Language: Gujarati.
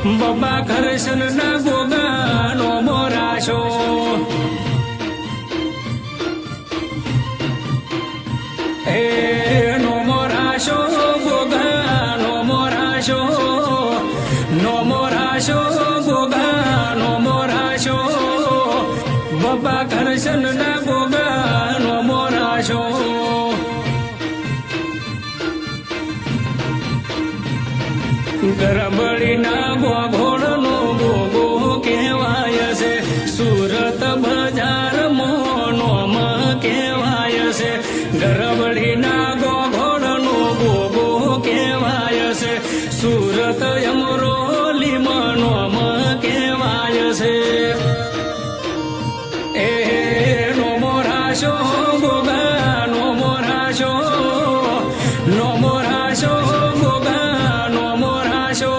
બબા કરશન ના ગોગાનો મોરાશો હે નો મોરાશો ગોગાનો મોરાશો નો મોરાશો ગોગાનો મોરાશો બબા કરશન ના ગોગાનો મોરાશો ગરબડીના ગોઘોડનો ગોગો કહેવાય છે સુરત બજાર મોનોમ કહેવાય છે ગરબડીના ગોઘોડનો ગોગો કહેવાય છે સુરત અમરોલી મનોમ કહેવાય છે એ નો મોરાશો ગોગાનો મોરાશો નો મોરાશો ગોગાનો મોરાશો